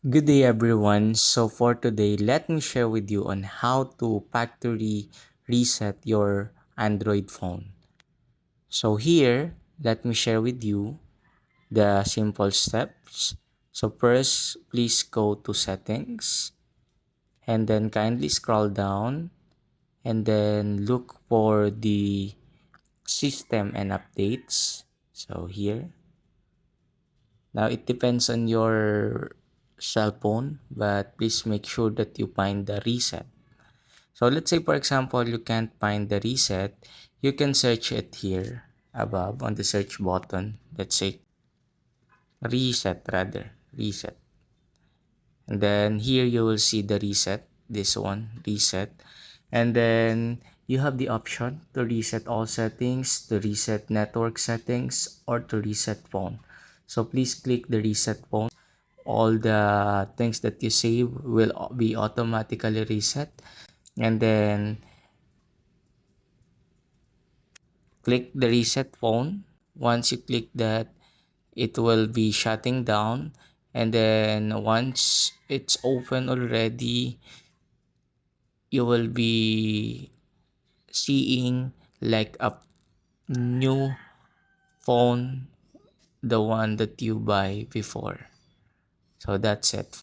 Good day everyone. So for today, let me share with you on how to factory reset your Android phone. So here, let me share with you the simple steps. So first, please go to settings and then kindly scroll down and then look for the system and updates. So here, now it depends on your cell phone, but please make sure that you find the reset. So let's say for example you can't find the reset, you can search it here above on the search button. Let's say reset. And then here you will see the reset, this one, reset. And then you have the option to reset all settings, to reset network settings, or to reset phone. So please click the reset phone. All the things that you save will be automatically reset. And then click the reset phone. Once you click that, it will be shutting down, and then once it's open already, you will be seeing like a new phone, the one that you buy before. So that's it.